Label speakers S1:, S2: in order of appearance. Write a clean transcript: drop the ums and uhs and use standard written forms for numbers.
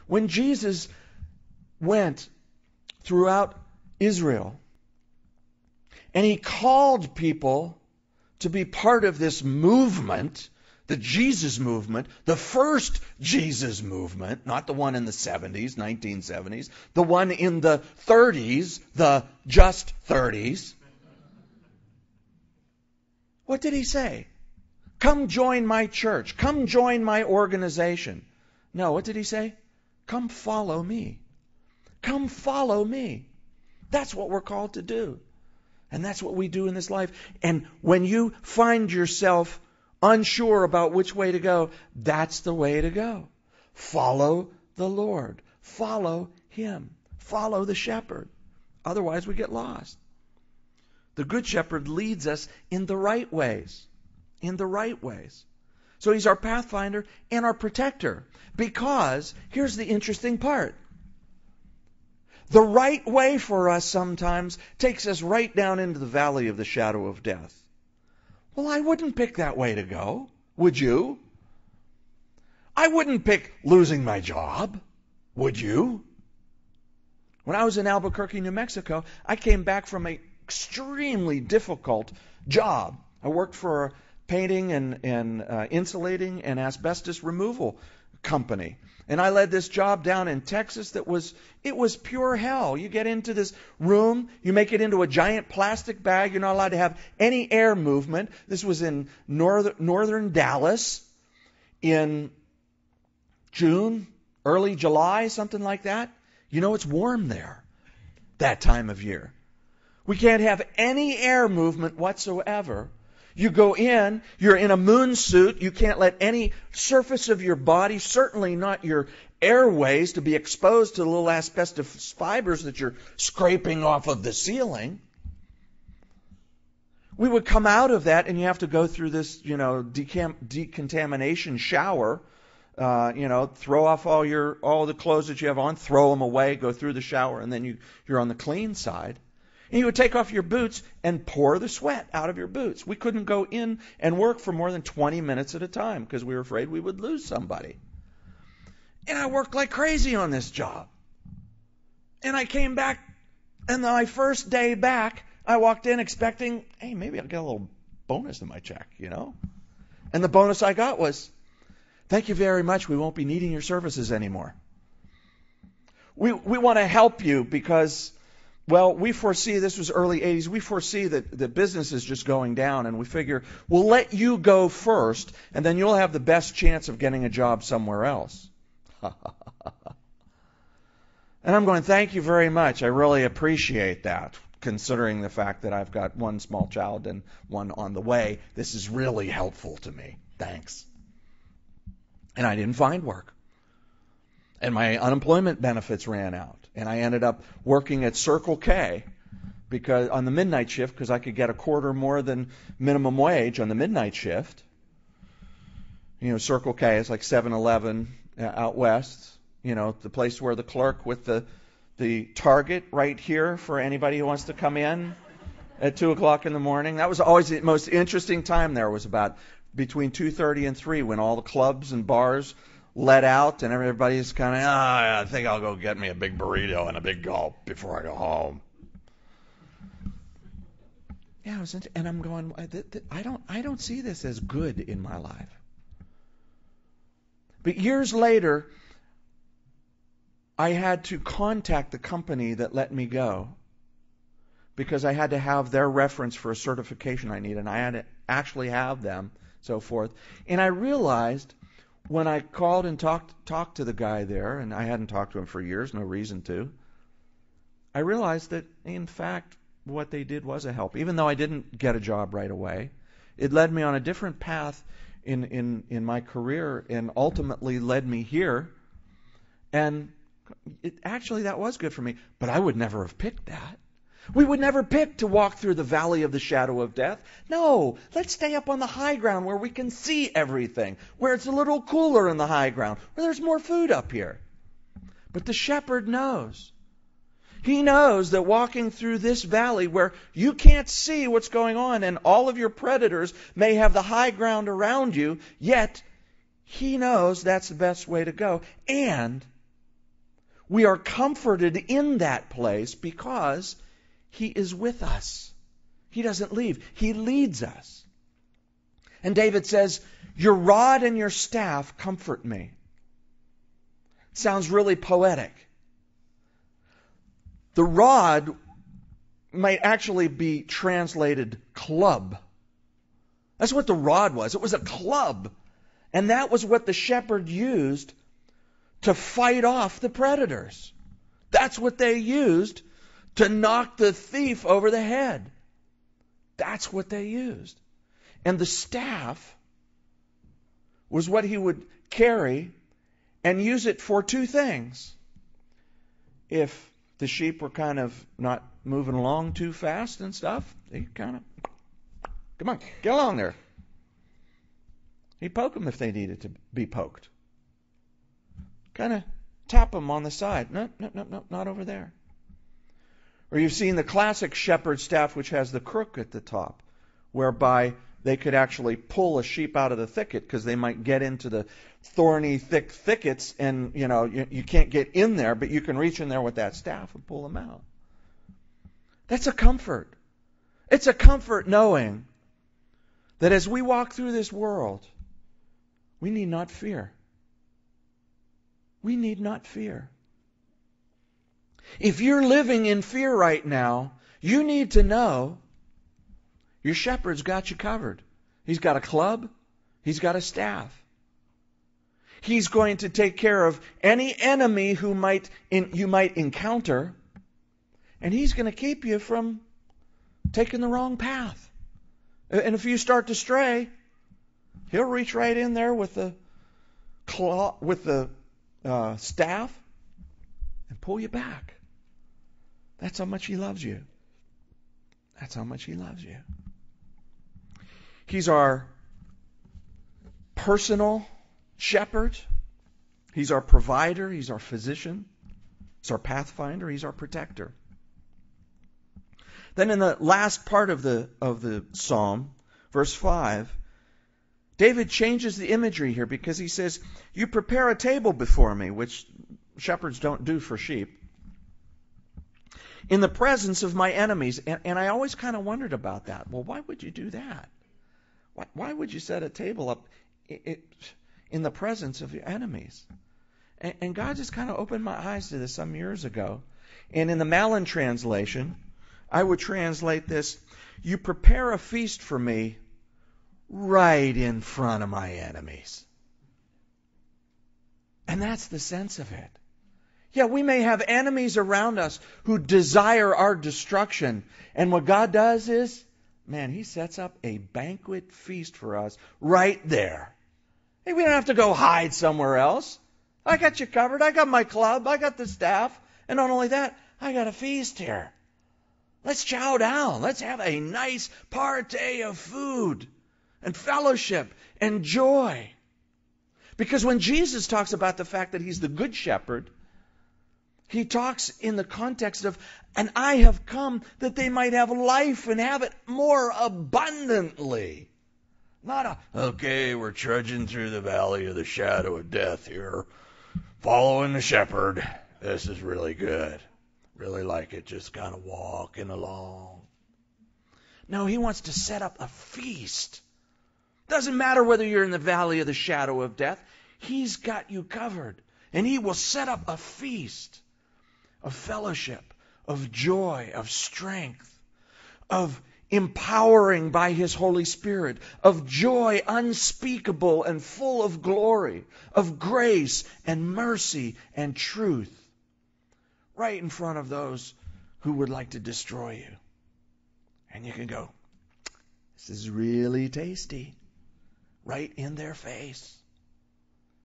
S1: When Jesus went throughout Israel and he called people to be part of this movement, the Jesus movement, the first Jesus movement, not the one in the 70s, 1970s, the one in the 30s, the just 30s. What did he say? Come join my church. Come join my organization. No, what did he say? Come follow me. Come follow me. That's what we're called to do. And that's what we do in this life. And when you find yourself unsure about which way to go, that's the way to go. Follow the Lord. Follow Him. Follow the shepherd. Otherwise we get lost. The good shepherd leads us in the right ways. In the right ways. So he's our pathfinder and our protector. Because, here's the interesting part. The right way for us sometimes takes us right down into the valley of the shadow of death. Well, I wouldn't pick that way to go. Would you? I wouldn't pick losing my job. Would you? When I was in Albuquerque, New Mexico, I came back from an extremely difficult job. I worked for a painting and insulating and asbestos removal company. And I led this job down in Texas it was pure hell. You get into this room, you make it into a giant plastic bag. You're not allowed to have any air movement. This was in northern Dallas in June, early July, something like that. You know it's warm there that time of year. We can't have any air movement whatsoever. You go in, you're in a moon suit, you can't let any surface of your body, certainly not your airways, to be exposed to the little asbestos fibers that you're scraping off of the ceiling. We would come out of that and you have to go through this, decontamination shower, throw off all the clothes that you have on, throw them away, go through the shower, and then you're on the clean side. And you would take off your boots and pour the sweat out of your boots. We couldn't go in and work for more than 20 minutes at a time because we were afraid we would lose somebody. And I worked like crazy on this job. And I came back, and my first day back, I walked in expecting, hey, maybe I'll get a little bonus in my check, And the bonus I got was, thank you very much, we won't be needing your services anymore. We want to help you because... Well, we foresee, this was early 80s, we foresee that the business is just going down, and we figure we'll let you go first, and then you'll have the best chance of getting a job somewhere else. And I'm going, thank you very much. I really appreciate that, considering the fact that I've got one small child and one on the way. This is really helpful to me. Thanks. And I didn't find work. And my unemployment benefits ran out. And I ended up working at Circle K because on the midnight shift because I could get a quarter more than minimum wage on the midnight shift. Circle K is like 7-Eleven out west. The place where the clerk with the Target right here for anybody who wants to come in at 2 o'clock in the morning. That was always the most interesting time there was about between 2:30 and 3 when all the clubs and bars let out, and everybody's kind of, I think I'll go get me a big burrito and a big gulp before I go home. Yeah, and I'm going, I don't see this as good in my life. But years later, I had to contact the company that let me go because I had to have their reference for a certification I need, and I had to actually have them, so forth. And I realized when I called and talked to the guy there, and I hadn't talked to him for years, no reason to, I realized that, in fact, what they did was a help. Even though I didn't get a job right away, it led me on a different path in my career and ultimately led me here. And actually, that was good for me, but I would never have picked that. We would never pick to walk through the valley of the shadow of death. No, let's stay up on the high ground where we can see everything, where it's a little cooler in the high ground, where there's more food up here. But the shepherd knows. He knows that walking through this valley where you can't see what's going on and all of your predators may have the high ground around you, yet he knows that's the best way to go. And We are comforted in that place because He is with us. He doesn't leave. He leads us. And David says, your rod and your staff comfort me. Sounds really poetic. The rod might actually be translated club. That's what the rod was. It was a club. And that was what the shepherd used to fight off the predators. That's what they used to knock the thief over the head. That's what they used. And the staff was what he would carry and use it for two things. If the sheep were kind of not moving along too fast and stuff, he kind of, come on, get along there. He'd poke them if they needed to be poked. Kind of tap them on the side. No, not over there. Or you've seen the classic shepherd staff, which has the crook at the top, whereby they could actually pull a sheep out of the thicket because they might get into the thorny, thick thickets, and you can't get in there, but you can reach in there with that staff and pull them out. That's a comfort. It's a comfort knowing that as we walk through this world, we need not fear. We need not fear. If you're living in fear right now, you need to know your shepherd's got you covered. He's got a club. He's got a staff. He's going to take care of any enemy who you might encounter, and He's going to keep you from taking the wrong path. And if you start to stray, He'll reach right in there with the staff and pull you back. That's how much He loves you. That's how much He loves you. He's our personal shepherd. He's our provider. He's our physician. He's our pathfinder. He's our protector. Then in the last part of the psalm, verse 5, David changes the imagery here because he says, you prepare a table before me, which shepherds don't do for sheep, in the presence of my enemies. And I always kind of wondered about that. Well, why would you do that? Why would you set a table up in the presence of your enemies? And God just kind of opened my eyes to this some years ago. And in the Malin translation, I would translate this, you prepare a feast for me right in front of my enemies. And that's the sense of it. Yeah, we may have enemies around us who desire our destruction. And what God does is, man, He sets up a banquet feast for us right there. Hey, we don't have to go hide somewhere else. I got you covered. I got my club. I got the staff. And not only that, I got a feast here. Let's chow down. Let's have a nice party of food and fellowship and joy. Because when Jesus talks about the fact that He's the good shepherd, He talks in the context of, and I have come that they might have life and have it more abundantly. Not okay, we're trudging through the valley of the shadow of death here, following the shepherd. This is really good. Really like it, just kind of walking along. No, He wants to set up a feast. Doesn't matter whether you're in the valley of the shadow of death. He's got you covered. And He will set up a feast of fellowship, of joy, of strength, of empowering by His Holy Spirit, of joy unspeakable and full of glory, of grace and mercy and truth, right in front of those who would like to destroy you. And you can go, this is really tasty, right in their face.